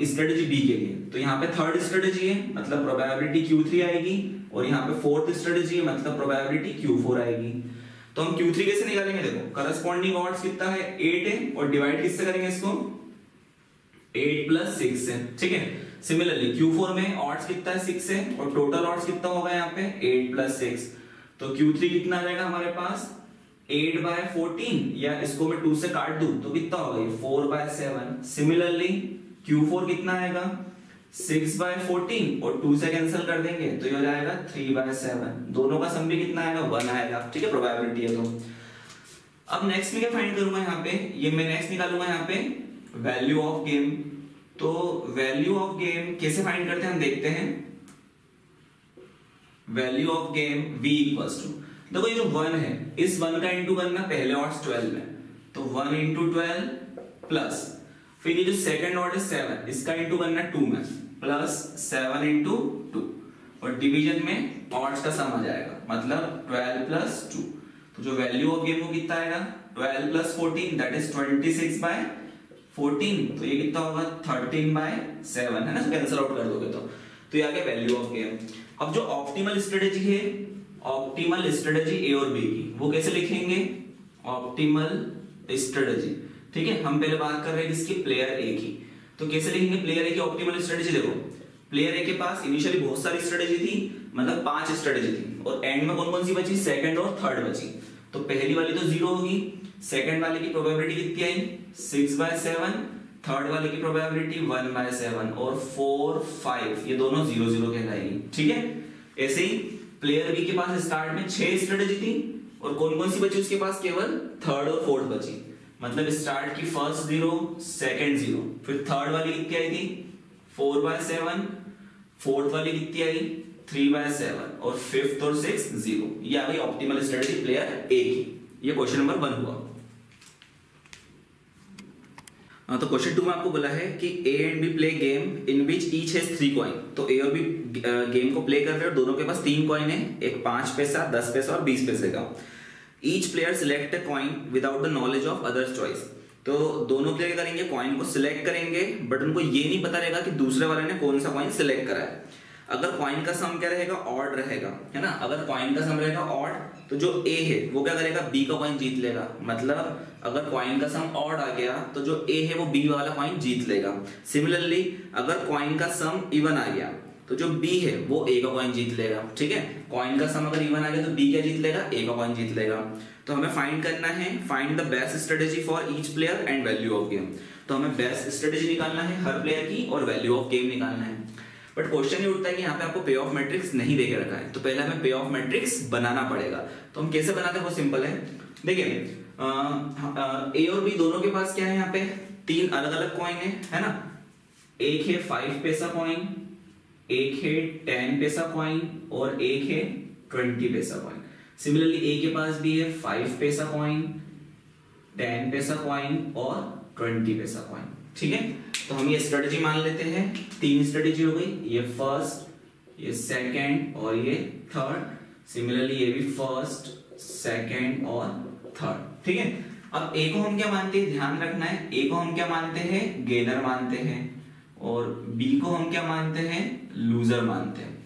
स्ट्रेटजी बी के लिए। तो यहाँ पे थर्ड स्ट्रेटजी है, मतलब प्रोबेबिलिटी Q3 आएगी, और यहाँ पे फोर्थ स्ट्रेटजी है, मतलब प्रोबेबिलिटी Q4 आएगी। तो हम Q3 कैसे निकालेंगे, देखो करस्पॉन्डिंग ऑड्स कितना है, 8 है, और डिवाइड किससे करेंगे इसको, 8 + 6 है, ठीक है। सिमिलरली Q4 में ऑड्स कितना है, 6 है, और टोटल ऑड्स कितना होगा यहाँ पे 8 + 6, तो Q3 कितना आ जाएगा हमारे पास 8/14, या इसको मैं 2 से काट दूं तो कितना होगा, ये 4/7। सिमिलरली Q4 कितना आएगा, 6/14 और 2 से कैंसिल कर देंगे तो ये हो जाएगा 3/7। दोनों का सम भी कितना आएगा 1 आएगा, ठीक है, प्रोबेबिलिटी है। तो अब नेक्स्ट में क्या फाइंड करूंगा यहाँ पे, ये मैं नेक्स्ट निकालूंगा यहाँ पे वैल्यू ऑफ गेम। तो वैल्यू ऑफ गेम कैसे फाइंड करते हैं हम देखते हैं। Value of game v equals to, देखो ये जो 1 है इस 1 का इंटू करना पहले ऑर्ड्स 12 में, तो 1 इंटू 12 प्लस फिर ये जो सेकंड ऑर्डर 7 इसका इंटू करना 2 में प्लस 7 इंटू 2 और डिवीजन में ऑर्ड्स का सम आ जाएगा, मतलब 12 प्लस 2। तो जो वैल्यू ऑफ गेम वो कितना आएगा 12 प्लस 14 दैट इज 26/14। तो ये कितना होगा 13/7 है ना, कैंसिल आउट कर दोगे तो ये आ गया वैल्यू ऑफ गेम। अब जो ऑप्टिमल स्ट्रेटेजी है, ऑप्टिमल स्ट्रेटेजी ए और बी की, वो कैसे लिखेंगे ऑप्टिमल स्ट्रेटेजी, ठीक है। हम पहले बात कर रहे हैं किसकी, प्लेयर ए की। तो कैसे लिखेंगे प्लेयर ए की ऑप्टिमल स्ट्रेटेजी। देखो प्लेयर ए के पास इनिशियली बहुत सारी स्ट्रेटेजी थी, मतलब 5 स्ट्रेटेजी थी और एंड में कौन कौन सी बची, सेकंड और थर्ड बची। तो पहली वाली तो 0 होगी, सेकंड वाले की प्रोबेबिलिटी कितनी आई 6/7, थर्ड वाले की प्रोबेबिलिटी 1/7 और 4, 5 ये दोनों 0-0 कहलाएगी, ठीक है। ऐसे ही प्लेयर बी के पास स्टार्ट में 6 स्ट्रेटेजी थी और कौन कौन सी बची उसके पास, केवल थर्ड और फोर्थ बची। मतलब स्टार्ट की फर्स्ट 0, सेकंड 0, फिर थर्ड वाली कितनी आई थी 4/7, फोर्थ वाली कितनी आई 3/7 और फिफ्थ और सिक्स 0। ये आ गई ऑप्टिमल स्ट्रेटेजी प्लेयर ए की। ये क्वेश्चन नंबर 1 हुआ। तो क्वेश्चन 2 में आपको बोला है कि A and B play game in which each has 3 coin. तो ए और बी गेम को प्ले कर रहे हैं और दोनों के पास 3 कॉइन है, एक 5 पैसा, 10 पैसा और 20 पैसे का। Each player select a coin without the knowledge of others choice. तो दोनों प्लेयर करेंगे, कॉइन को सिलेक्ट करेंगे बट उनको ये नहीं पता रहेगा कि दूसरे वाले ने कौन सा कॉइन सिलेक्ट करा है। अगर कॉइन का सम क्या रहेगा ऑड रहेगा, है ना। अगर कॉइन का सम रहेगा ऑड तो जो ए है वो क्या करेगा बी का कॉइन जीत लेगा। मतलब अगर कॉइन का सम ऑड आ गया तो जो ए है वो बी वाला कॉइन जीत लेगा। सिमिलरली अगर कॉइन का सम इवन आ गया तो जो बी है वो ए का कॉइन जीत लेगा, ठीक है। कॉइन का सम अगर इवन आ गया तो बी क्या जीत लेगा, ए का कॉइन जीत लेगा। तो हमें फाइंड करना है, find the best strategy for each player and value of game. तो हमें बेस्ट स्ट्रेटेजी निकालना है हर प्लेयर की और वैल्यू ऑफ गेम निकालना है। बट क्वेश्चन ये उठता है कि यहाँ पे आपको पे ऑफ मैट्रिक्स नहीं देके रखा है, तो पहले हमें पे ऑफ मैट्रिक्स बनाना पड़ेगा। तो हम कैसे बनाते हैं वो सिंपल है। देखिए ए और बी दोनों के पास क्या है, यहाँ पे 3 अलग अलग कॉइन है ना। एक है 5 पैसा कॉइन, एक है 10 पैसा कॉइन और एक है 20 पैसा कॉइन। सिमिलरली ए के पास भी है 5 पैसा कॉइन, 10 पैसा कॉइन और 20 पैसा कॉइन, ठीक है। तो हम ये स्ट्रेटेजी मान लेते हैं, 3 स्ट्रेटेजी हो गई, ये फर्स्ट, ये सेकंड और ये थर्ड। सिमिलरली ये भी फर्स्ट, सेकंड और थर्ड, ठीक है। अब ए को हम क्या मानते हैं, ध्यान रखना है, ए को हम क्या मानते हैं, गेनर मानते हैं और बी को हम क्या मानते हैं, लूजर मानते हैं।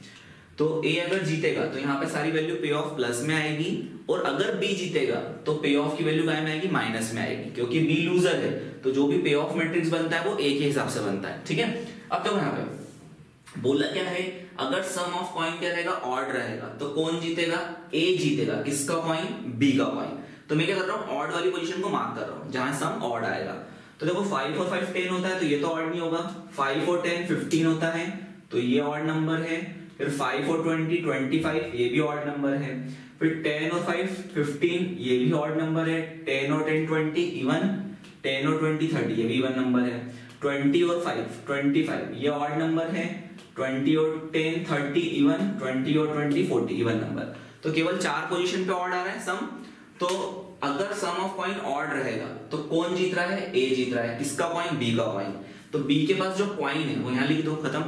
तो ए अगर जीतेगा तो यहाँ पे सारी वैल्यू पे ऑफ प्लस में आएगी और अगर बी जीतेगा तो पे ऑफ की वैल्यू क्या में आएगी, माइनस में आएगी, क्योंकि बी लूजर है। तो जो भी पे ऑफ मैट्रिक्स बनता है वो ए के हिसाब से बनता है, ठीक है। अब देखो यहाँ पे बोला क्या है, अगर सम ऑफ कॉइन क्या रहेगा, ऑड रहेगा, तो कौन जीतेगा, ए जीतेगा। किसका कॉइन, बी का कॉइन। तो मैं क्या कर रहा हूँ, ऑड वाली पोजीशन को मार्क कर रहा हूँ जहां सम ऑड आएगा। तो देखो 5 और 5 10 होता है, तो ये तो ऑड नहीं होगा। 5 और 10 15 होता है, तो ये ऑड नंबर है। फिर 5 और 20 25, ये भी ऑड नंबर है। फिर 10 और 5 15, ये भी ऑड नंबर है। 10 और 10 20 इवन, 10 और 20 30, ये भी इवन नंबर है। 20 और 5 25, ये ऑड नंबर है। 20 और 10 30 इवन, 20 और 20 40 इवन नंबर। तो केवल 4 पोजीशन पे ऑड आ रहा है सम। तो अगर सम ऑफ कॉइन ऑड रहेगा तो कौन जीत रहा है, ए जीत रहा है। किसका कॉइन, बी का कॉइन। तो बी के पास जो कॉइन है वो यहाँ लिख दो, खत्म।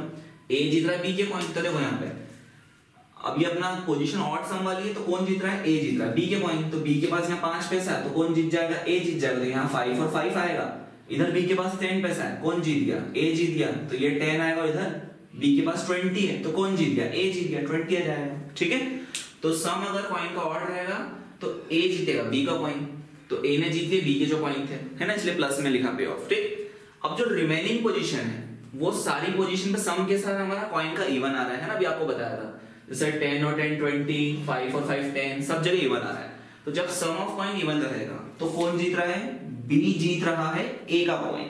ए जीत रहा है बी के कॉइन, तो देखो यहाँ पे अब ये अपना पोजीशन ऑड सम वाली है, तो कौन जीत रहा है, ए जीत रहा है बी के पॉइंट। तो बी के पास यहाँ 5 पैसा है, तो कौन जीत जाएगा, ए जीत जाएगा। तो यहाँ 5 और 5 आएगा। इधर बी के पास 10 पैसा है, कौन जीत गया, ए जीत गया। तो ये 10 आएगा, इधर बी के पास 20 है, तो कौन जीत गया, ए जीत गया, 20 आ जाएगा, ठीक है। तो सम अगर कॉइन का ऑड रहेगा तो ए जीतेगा बी का कॉइन। तो ए ने जीत लिया बी के जो कॉइन थे, है ना, इसलिए प्लस में लिखा पे ऑफ, ठीक। अब जो रिमेनिंग पोजीशन है वो सारी पोजीशन पे सम के साथ हमारा कॉइन का इवन आ रहा है ना, अभी आपको बताया था। जैसे 10 और 10 20, 5 और 5 10, सब जगह इवन आ रहा है। तो जब सम ऑफ कॉइन इवन रहेगा तो कौन जीत रहा है, बी जीत रहा है ए का कॉइन,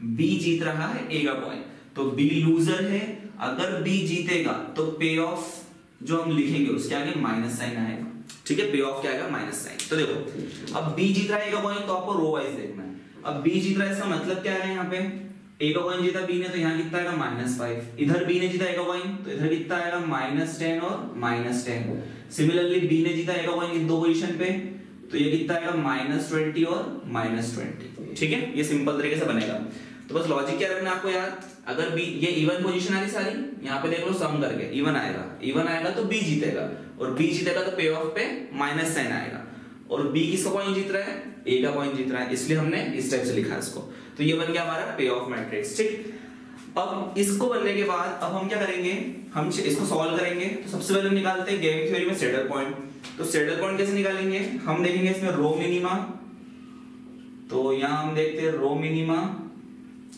बी जीत रहा है ए का कॉइन। तो बी लूजर है, अगर बी जीतेगा तो पे ऑफ जो हम लिखेंगे उसके आगे माइनस साइन आएगा, ठीक है, पे ऑफ क्या आएगा माइनस साइन। तो देखो अब बी जीत रहा है कॉइन, तो आपको रो वाइज देखना है। अब बी जीत रहा है इसका मतलब क्या है, यहाँ पे ए का कॉइन जीता बी ने, तो यहाँ कितना आएगा -5, इधर बी ने जीता ए का कॉइन तो इधर कितना आएगा -10 और -10। सिमिलरली बी ने जीता ए का कॉइन दो पोजीशन पे, तो ये कितना आएगा -20 और -20, ठीक है, ये सिंपल तरीके से बनेगा। तो बस लॉजिक क्या रखना आपको यार, अगर बी ये इवन पोजीशन आ रही सारी, यहाँ पे देख लो सम करके इवन आएगा तो बी जीतेगा, और बी जीतेगा तो पे ऑफ पे माइनस साइन आएगा, और बी किसका कॉइन जीत रहा है, ए का कॉइन जीत रहा है, इसलिए हमने इस टाइप से लिखा इसको। तो ये बन गया हमारा पे ऑफ मैट्रिक्स, ठीक। अब इसको बनने के बाद अब हम क्या करेंगे, हम इसको सॉल्व करेंगे। तो सबसे पहले हम निकालते हैं गेम थ्योरी में सैडल पॉइंट। तो सैडल पॉइंट कैसे निकालेंगे, हम देखेंगे इसमें रो मिनिमा। तो यहाँ हम देखते हैं रो मिनिमा,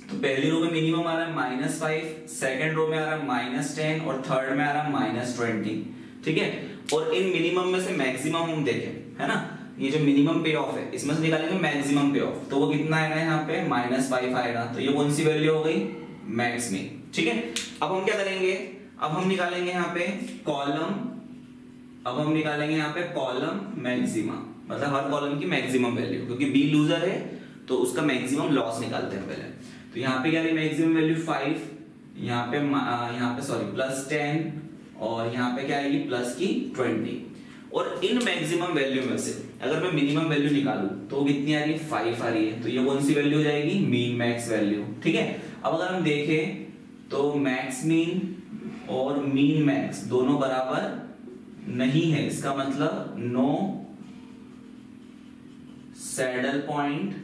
तो पहली रो में मिनिमम आ रहा है -5, सेकंड रो में आ रहा है -10 और थर्ड में आ रहा है -20, ठीक है। और इन मिनिमम में से मैक्सिमम हम देखें, है ना, ये जो मिनिमम पे ऑफ है इसमें से निकालेंगे मैक्सिमम पे ऑफ, तो वो कितना आएगा यहाँ पे -5 आएगा। तो ये कौन सी वैल्यू हो गई, मैक्स में, ठीक है। अब हम क्या करेंगे, अब हम निकालेंगे यहाँ पे कॉलम, अब हम निकालेंगे यहाँ पे कॉलम मैक्सिमा, मतलब हर कॉलम की मैक्सिमम वैल्यू, क्योंकि बी लूजर है तो उसका मैक्सिमम लॉस निकालते हैं पहले। तो यहाँ पे क्या है मैक्सिमम वैल्यू 5, यहाँ पे सॉरी +10, और यहाँ पे क्या आएगी प्लस की 20। और इन मैक्सिमम वैल्यू में से अगर मैं मिनिमम वैल्यू निकालूं तो कितनी आ रही है, 5 आ रही है, तो ये कौन सी वैल्यू हो जाएगी, मीन मैक्स वैल्यू, ठीक है। अब अगर हम देखें तो मैक्स मीन और मीन मैक्स दोनों बराबर नहीं है, इसका मतलब नो सैडल पॉइंट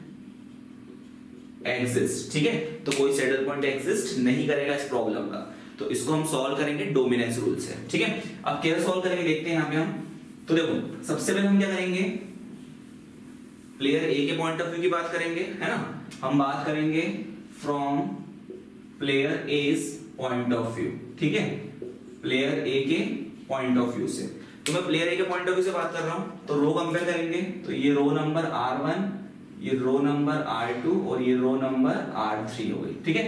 एग्जिस्ट, ठीक है। तो कोई सैडल पॉइंट एग्जिस्ट नहीं करेगा इस प्रॉब्लम का। तो इसको हम सॉल्व करेंगे डोमिनेंस रूल से, ठीक है। अब कैसे सॉल्व करेंगे देखते हैं यहाँ पे हम। तो देखो सबसे पहले हम क्या करेंगे, प्लेयर ए के पॉइंट ऑफ व्यू की बात करेंगे, है ना, हम बात करेंगे from player as point of view, ठीक है, प्लेयर ए के पॉइंट ऑफ व्यू से। तो मैं प्लेयर ए के पॉइंट ऑफ व्यू से बात कर रहा हूं, तो रो कंपेयर करेंगे, तो ये रो नंबर R1, ये रो नंबर R2 और ये रो नंबर R3 हो गई, ठीक है।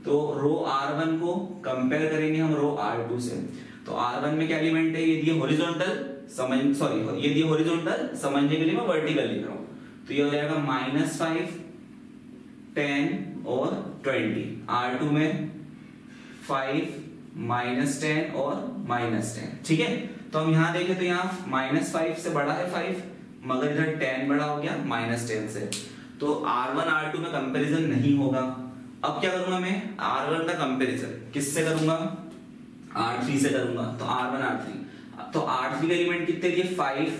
तो रो R1 को कंपेयर करेंगे हम रो R2 से। तो R1 में क्या एलिमेंट है, ये दिए हॉरिजॉन्टल, ये दिए हॉरिजॉन्टल, समझने के लिए मैं वर्टिकल लिख रहा हूं। तो ये हो जाएगा -5, 10 और 20। R2 में 5, -10 और -10, ठीक है। तो हम यहां देखें तो यहाँ -5 से बड़ा है 5, मगर इधर 10 बड़ा हो गया -10 से, तो R1 R2 में कंपैरिजन नहीं होगा। अब क्या करूंगा मैं, R1 का कंपैरिजन किससे करूंगा, R3 से करूंगा। तो R1 R3, तो R3 के एलिमेंट कितने दिए, 5,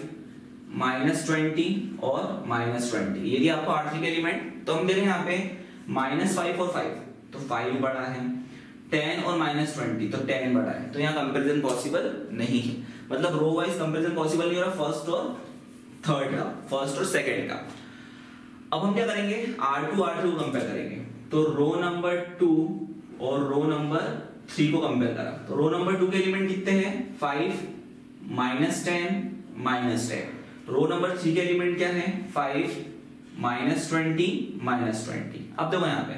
-20 और -20, ये दिया आपको R3 के एलिमेंट। तो हम देखें यहाँ पे -5 और 5, तो 5 बड़ा है, 10 और -20 तो 10 बड़ा है, तो यहाँ कंपैरिजन पॉसिबल नहीं है, मतलब रो वाइज कंपैरिजन पॉसिबल नहीं हो रहा फर्स्ट और थर्ड का, फर्स्ट और सेकंड का। अब हम क्या करेंगे, R2 R3 को कंपेयर करेंगे। तो रो नंबर 2 और रो नंबर 3 को कंपेयर करा, तो रो नंबर 2 के एलिमेंट कितने हैं, 5, -10, -10। रो नंबर 3 के एलिमेंट क्या है, 5, -20, -20। अब देखो यहाँ पे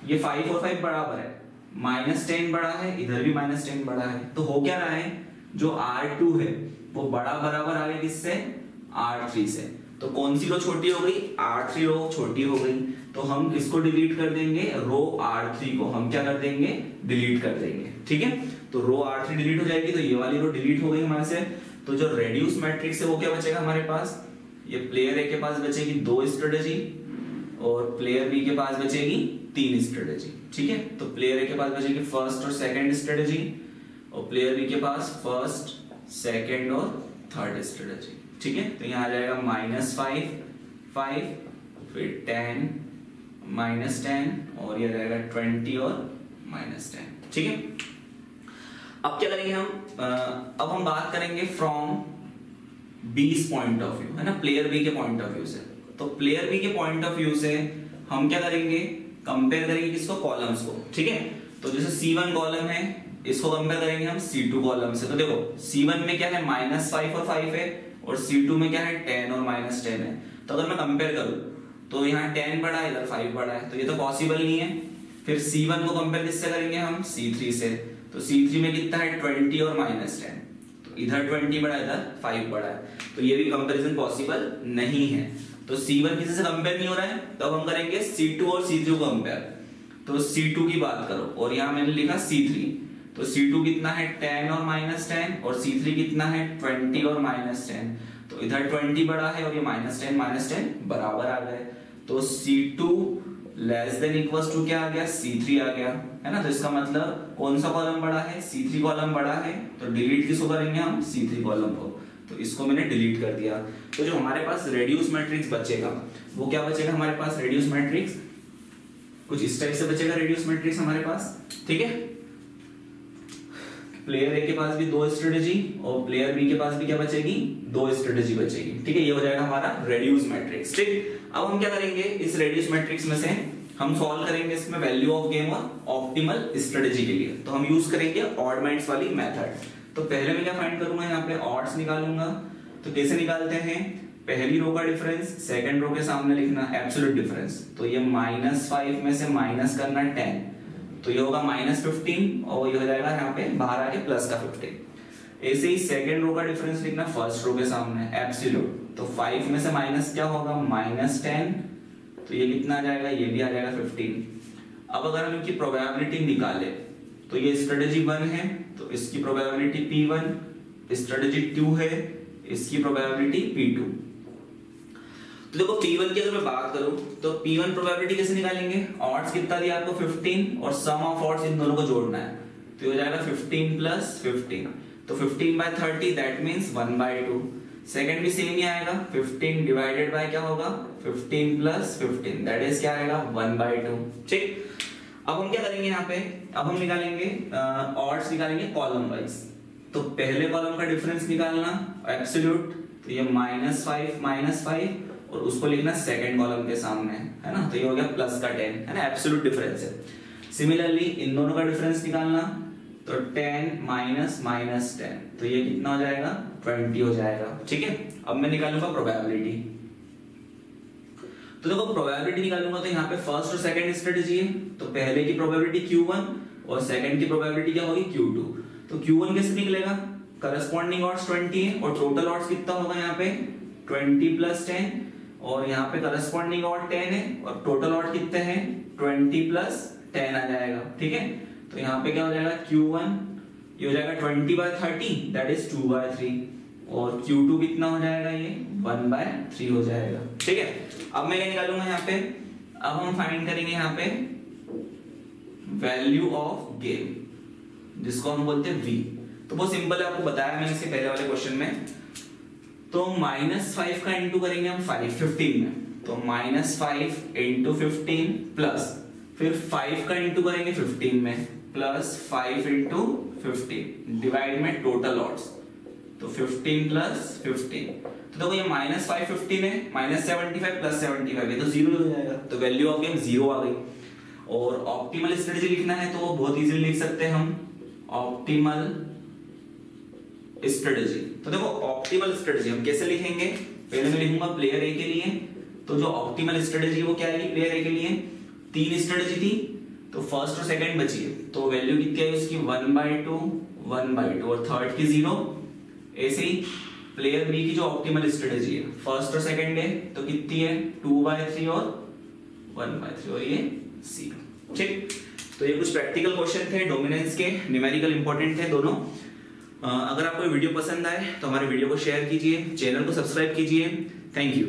ये 5 और 5 बराबर है, -10 बड़ा है, इधर भी -10 बड़ा है, तो हो क्या रहा है, जो R2 है वो बड़ा बराबर आ गया किससे, R3 से। तो कौन सी रो छोटी हो गई, R3 रो छोटी हो गई, तो हम इसको डिलीट कर देंगे, रो R3 को हम क्या कर देंगे, डिलीट कर देंगे, ठीक है। तो रो R3 डिलीट हो जाएगी, तो ये वाली रो डिलीट हो गई हमारे से। तो जो रेड्यूस मैट्रिक्स है वो क्या बचेगा हमारे पास, ये प्लेयर ए के पास बचेगी 2 स्ट्रेटेजी और प्लेयर बी के पास बचेगी 3 स्ट्रेटेजी, ठीक है। तो प्लेयर ए के पास बचेगी फर्स्ट और सेकंड स्ट्रेटेजी, और प्लेयर बी के पास फर्स्ट, सेकंड और थर्ड स्ट्रेटेजी, ठीक है। तो यहाँ आ जाएगा -5, 5, फिर 10, -10 और ये रहेगा 20 और -10, ठीक है। अब क्या करेंगे हम, अब हम बात करेंगे फ्रॉम बी's पॉइंट ऑफ व्यू, है ना, प्लेयर बी के पॉइंट ऑफ व्यू से। तो प्लेयर बी के पॉइंट ऑफ व्यू से हम क्या करेंगे, कंपेयर करेंगे किसको, कॉलम्स को, ठीक है। तो जैसे C1 कॉलम है, इसको कंपेयर करेंगे हम C2 कॉलम से। तो देखो C1 में क्या है, -5 और 5 है, और C2 में क्या है, 10 और -10 है। तो अगर मैं कंपेयर करूं तो यहाँ 10 बड़ा है, इधर 5 बड़ा है, तो ये तो पॉसिबल नहीं है। फिर C1 को कंपेयर किससे करेंगे हम, C3 से। तो C3 में कितना है 20 और -10, तो इधर 20 बड़ा इधर 5 बड़ा है, तो ये भी कंपैरिजन पॉसिबल नहीं है। तो C1 किसी से कंपेयर नहीं हो रहा है, तो अब हम करेंगे C2 और C3 को कंपेयर। तो C2 की बात करो और यहाँ मैंने लिखा C3, तो C2 कितना है 10 और -10 और C3 कितना है 20 और -10, तो इधर 20 बड़ा है और ये -10 बराबर आ गए। तो C2 less than equals to क्या आ गया, C3 आ गया, है ना। तो इसका मतलब कौन सा कॉलम बड़ा है, C3 कॉलम बड़ा है, तो डिलीट किसको करेंगे हम, C3 कॉलम को। तो इसको मैंने डिलीट कर दिया। तो जो हमारे पास रेड्यूस मैट्रिक्स बचेगा वो क्या बचेगा हमारे पास, रेड्यूस मैट्रिक्स कुछ इस टाइप से बचेगा रेड्यूस मैट्रिक्स हमारे पास, ठीक है। प्लेयर ए के पास भी 2 स्ट्रेटेजी और प्लेयर बी के पास भी क्या बचेगी, 2 स्ट्रेटेजी बचेगी, ठीक है। ये हो जाएगा हमारा रेड्यूस मैट्रिक्स, ठीक। अब हम क्या करेंगे, इस रेड्यूस मैट्रिक्स में से हम सॉल्व करेंगे इसमें वैल्यू ऑफ गेम और ऑप्टिमल स्ट्रेटेजी के लिए। तो हम यूज करेंगे ऑड माइंड्स वाली मेथड। तो पहले मैं क्या फाइंड करूंगा, यहाँ पे ऑड्स निकालूंगा। तो कैसे निकालते हैं, पहली रो का डिफरेंस सेकंड रो के सामने लिखना एब्सोल्यूट डिफरेंस। तो ये -5 में से माइनस करना 10, तो ये होगा -15 और ये हो जाएगा यहाँ पे बाहर आके प्लस का 15। ऐसे ही सेकंड रो का डिफरेंस लिखना फर्स्ट रो के सामने एब्सोल्यूट। तो 5 में से माइनस क्या होगा, -10, तो ये कितना आ जाएगा, ये भी आ जाएगा 15। अब अगर हम इनकी प्रोबेबिलिटी निकाले तो ये स्ट्रेटेजी 1 है, तो इसकी प्रोबेबिलिटी P1, स्ट्रेटेजी 2 है, इसकी प्रोबेबिलिटी P2। तो देखो P1 की अगर मैं बात करूं तो P1 प्रोबेबिलिटी कैसे निकालेंगे, ऑड्स कितना दिया आपको 15 और सम ऑफ ऑड्स इन दोनों को जोड़ना है, तो ये हो जाएगा 15 + 15, तो 15/30 दैट मींस 1/2। सेकंड भी सेम ही आएगा, 15 डिवाइडेड बाय क्या होगा, 15 + 15 दैट इज क्या आएगा 1/2, ठीक। अब हम क्या करेंगे यहाँ पे, अब हम निकालेंगे ऑड्स निकालेंगे कॉलम वाइज। तो पहले कॉलम का डिफरेंस निकालना एब्सोल्यूट, तो ये -5 और उसको लिखना सेकंड कॉलम के सामने, है ना। तो ये हो गया प्लस का 10, है ना, एब्सोल्यूट डिफरेंस है। सिमिलरली इन दोनों का डिफरेंस निकालना, तो 10 - -10, तो ये कितना हो जाएगा 20 हो जाएगा, ठीक है। अब मैं निकालूंगा प्रोबेबिलिटी। तो देखो प्रोबेबिलिटी निकालूंगा तो यहाँ पे फर्स्ट और सेकंड स्ट्रेटेजी है, तो पहले की प्रोबेबिलिटी Q1 और सेकंड की प्रोबेबिलिटी क्या होगी Q2। तो Q1 कैसे निकलेगा, करस्पॉन्डिंग ऑड्स 20 है और टोटल ऑड्स कितना होगा यहाँ पे 20 + 10, और यहाँ पे करस्पॉन्डिंग ऑड 10 है और टोटल ऑड कितने हैं 20 + 10 आ जाएगा, ठीक है। तो यहाँ पे क्या हो जाएगा Q1 ये हो जाएगा 20/30 दैट इज 2/3 और Q2 कितना हो जाएगा, ये 1/3 हो जाएगा, ठीक है। अब मैं क्या निकालूंगा यहाँ पे, अब हम फाइंड करेंगे यहाँ पे वैल्यू ऑफ गेम जिसको हम बोलते हैं V। तो बहुत सिंपल है, आपको बताया मैंने इसके पहले वाले क्वेश्चन में। तो -5 का इंटू करेंगे हम 15 में, तो -5 × 15 प्लस फिर 5 का इंटू करेंगे 15 में प्लस 5 × 15 डिवाइड में टोटल ऑड्स, तो 15 + 15। तो देखो ये -5 15 है, -75 + 75 ये तो 0 हो जाएगा, तो वैल्यू ऑफ गेम 0 आ गई। और ऑप्टिमल स्ट्रेटजी लिखना है तो बहुत इजीली लिख सकते हैं हम ऑप्टिमल स्ट्रेटजी। तो देखो ऑप्टिमल स्ट्रेटजी हम कैसे लिखेंगे, पहले मैं लिखूंगा प्लेयर ए के लिए। तो जो ऑप्टिमल स्ट्रेटजी वो क्या आएगी प्लेयर ए के लिए, 3 स्ट्रेटजी थी तो फर्स्ट और सेकंड बची है, तो वैल्यू कितनी है इसकी 1/2 और थर्ड की 0। ऐसे ही प्लेयर बी की जो ऑप्टिमल स्ट्रेटजी है फर्स्ट और सेकंड है तो कितनी है 2/3 और 1/3 और ये 0, ठीक। तो ये कुछ प्रैक्टिकल क्वेश्चन थे डोमिनेंस के, न्यूमेरिकल इंपॉर्टेंट थे दोनों। अगर आपको वीडियो पसंद आए तो हमारे वीडियो को शेयर कीजिए, चैनल को सब्सक्राइब कीजिए। Thank you.